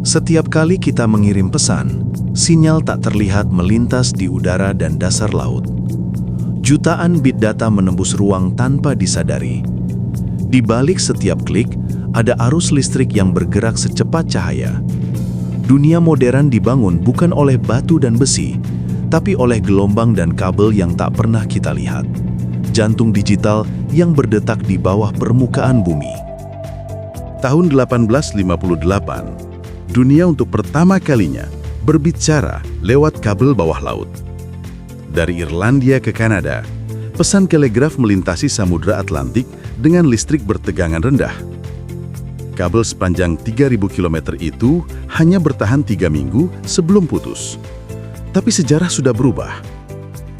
Setiap kali kita mengirim pesan, sinyal tak terlihat melintas di udara dan dasar laut. Jutaan bit data menembus ruang tanpa disadari. Di balik setiap klik, ada arus listrik yang bergerak secepat cahaya. Dunia modern dibangun bukan oleh batu dan besi, tapi oleh gelombang dan kabel yang tak pernah kita lihat. Jantung digital yang berdetak di bawah permukaan bumi. Tahun 1858, dunia untuk pertama kalinya berbicara lewat kabel bawah laut. Dari Irlandia ke Kanada, pesan telegraf melintasi Samudra Atlantik dengan listrik bertegangan rendah. Kabel sepanjang 3.000 km itu hanya bertahan 3 minggu sebelum putus. Tapi sejarah sudah berubah.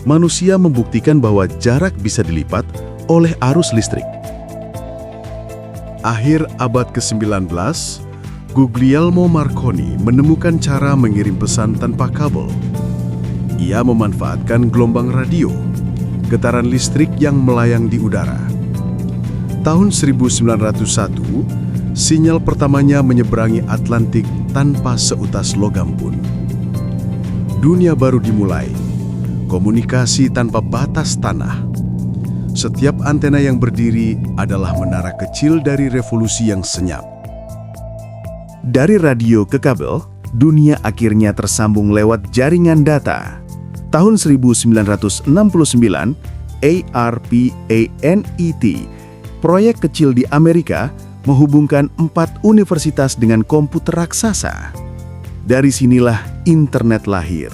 Manusia membuktikan bahwa jarak bisa dilipat oleh arus listrik. Akhir abad ke-19, Guglielmo Marconi menemukan cara mengirim pesan tanpa kabel. Ia memanfaatkan gelombang radio, getaran listrik yang melayang di udara. Tahun 1901, sinyal pertamanya menyeberangi Atlantik tanpa seutas logam pun. Dunia baru dimulai, komunikasi tanpa batas tanah. Setiap antena yang berdiri adalah menara kecil dari revolusi yang senyap. Dari radio ke kabel, dunia akhirnya tersambung lewat jaringan data. Tahun 1969, ARPANET, proyek kecil di Amerika, menghubungkan 4 universitas dengan komputer raksasa. Dari sinilah internet lahir.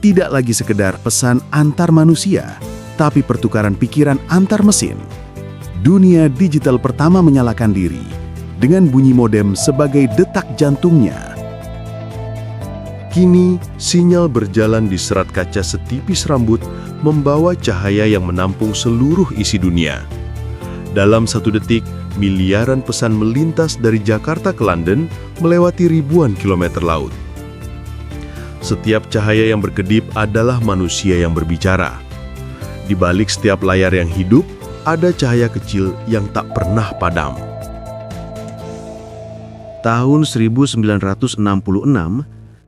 Tidak lagi sekedar pesan antar manusia, tapi pertukaran pikiran antar mesin. Dunia digital pertama menyalakan diri dengan bunyi modem sebagai detak jantungnya. Kini, sinyal berjalan di serat kaca setipis rambut membawa cahaya yang menampung seluruh isi dunia. Dalam 1 detik, miliaran pesan melintas dari Jakarta ke London melewati ribuan kilometer laut. Setiap cahaya yang berkedip adalah manusia yang berbicara. Di balik setiap layar yang hidup, ada cahaya kecil yang tak pernah padam. Tahun 1966,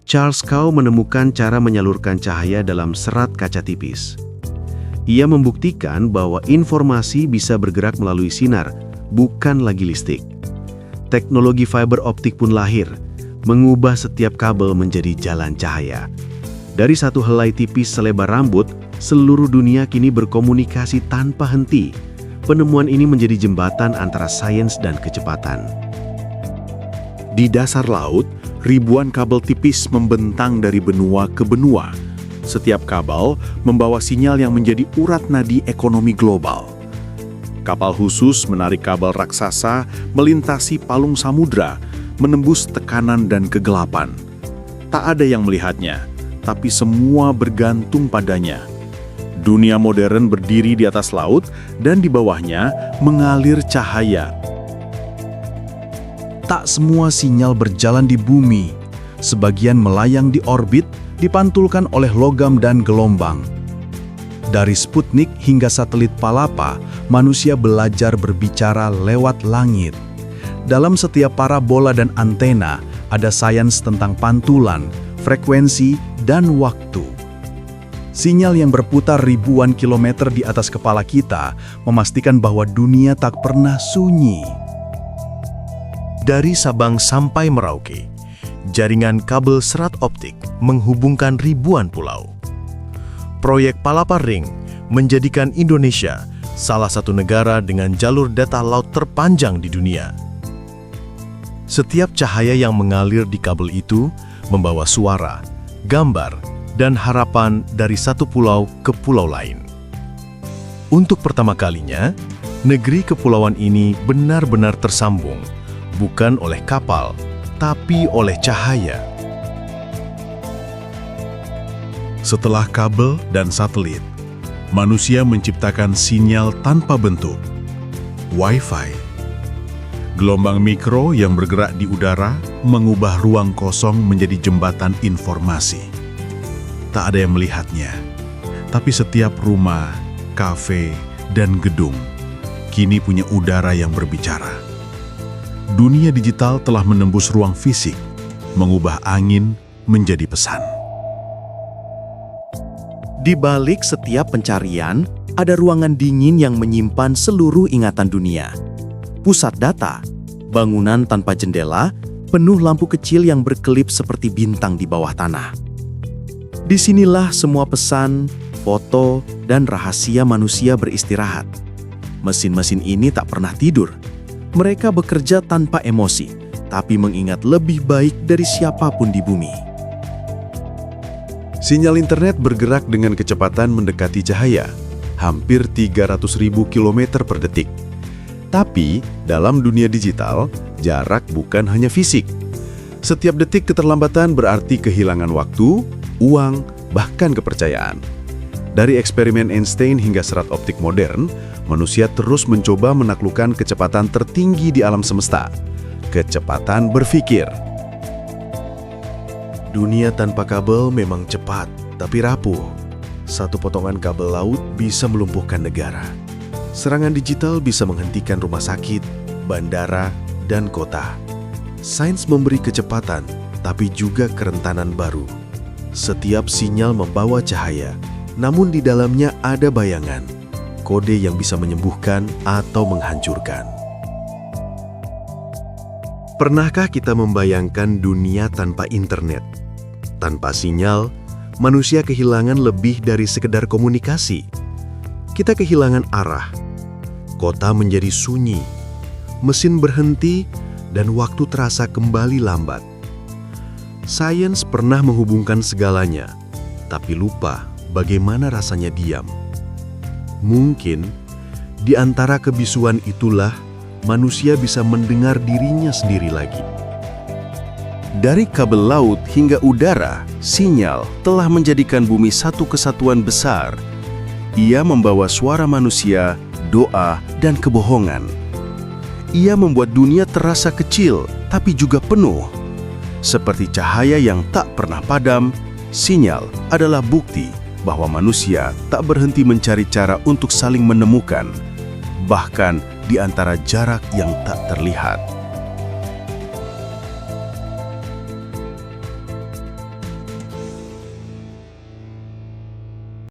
Charles Cow menemukan cara menyalurkan cahaya dalam serat kaca tipis. Ia membuktikan bahwa informasi bisa bergerak melalui sinar, bukan lagi listrik. Teknologi fiber optik pun lahir, mengubah setiap kabel menjadi jalan cahaya. Dari satu helai tipis selebar rambut, seluruh dunia kini berkomunikasi tanpa henti. Penemuan ini menjadi jembatan antara sains dan kecepatan. Di dasar laut, ribuan kabel tipis membentang dari benua ke benua. Setiap kabel membawa sinyal yang menjadi urat nadi ekonomi global. Kapal khusus menarik kabel raksasa melintasi palung samudra, menembus tekanan dan kegelapan. Tak ada yang melihatnya, tapi semua bergantung padanya. Dunia modern berdiri di atas laut dan di bawahnya mengalir cahaya. Tak semua sinyal berjalan di bumi. Sebagian melayang di orbit, dipantulkan oleh logam dan gelombang. Dari Sputnik hingga satelit Palapa, manusia belajar berbicara lewat langit. Dalam setiap parabola dan antena, ada sains tentang pantulan, frekuensi, dan waktu. Sinyal yang berputar ribuan kilometer di atas kepala kita memastikan bahwa dunia tak pernah sunyi. Dari Sabang sampai Merauke, jaringan kabel serat optik menghubungkan ribuan pulau. Proyek Palapa Ring menjadikan Indonesia salah satu negara dengan jalur data laut terpanjang di dunia. Setiap cahaya yang mengalir di kabel itu membawa suara, gambar, dan harapan dari satu pulau ke pulau lain. Untuk pertama kalinya, negeri kepulauan ini benar-benar tersambung, bukan oleh kapal, tapi oleh cahaya. Setelah kabel dan satelit, manusia menciptakan sinyal tanpa bentuk, Wi-Fi. Gelombang mikro yang bergerak di udara mengubah ruang kosong menjadi jembatan informasi. Tak ada yang melihatnya, tapi setiap rumah, kafe, dan gedung kini punya udara yang berbicara. Dunia digital telah menembus ruang fisik, mengubah angin menjadi pesan. Di balik setiap pencarian, ada ruangan dingin yang menyimpan seluruh ingatan dunia. Pusat data, bangunan tanpa jendela, penuh lampu kecil yang berkelip seperti bintang di bawah tanah. Disinilah semua pesan, foto, dan rahasia manusia beristirahat. Mesin-mesin ini tak pernah tidur. Mereka bekerja tanpa emosi, tapi mengingat lebih baik dari siapapun di bumi. Sinyal internet bergerak dengan kecepatan mendekati cahaya, hampir 300.000 km per detik. Tapi, dalam dunia digital, jarak bukan hanya fisik. Setiap detik keterlambatan berarti kehilangan waktu, uang, bahkan kepercayaan. Dari eksperimen Einstein hingga serat optik modern, manusia terus mencoba menaklukkan kecepatan tertinggi di alam semesta. Kecepatan berpikir. Dunia tanpa kabel memang cepat, tapi rapuh. Satu potongan kabel laut bisa melumpuhkan negara. Serangan digital bisa menghentikan rumah sakit, bandara, dan kota. Sains memberi kecepatan, tapi juga kerentanan baru. Setiap sinyal membawa cahaya, namun di dalamnya ada bayangan, kode yang bisa menyembuhkan atau menghancurkan. Pernahkah kita membayangkan dunia tanpa internet? Tanpa sinyal, manusia kehilangan lebih dari sekedar komunikasi. Kita kehilangan arah. Kota menjadi sunyi, mesin berhenti, dan waktu terasa kembali lambat. Sains pernah menghubungkan segalanya, tapi lupa bagaimana rasanya diam. Mungkin, di antara kebisuan itulah, manusia bisa mendengar dirinya sendiri lagi. Dari kabel laut hingga udara, sinyal telah menjadikan bumi satu kesatuan besar. Ia membawa suara manusia, doa, dan kebohongan. Ia membuat dunia terasa kecil, tapi juga penuh. Seperti cahaya yang tak pernah padam, sinyal adalah bukti bahwa manusia tak berhenti mencari cara untuk saling menemukan, bahkan di antara jarak yang tak terlihat.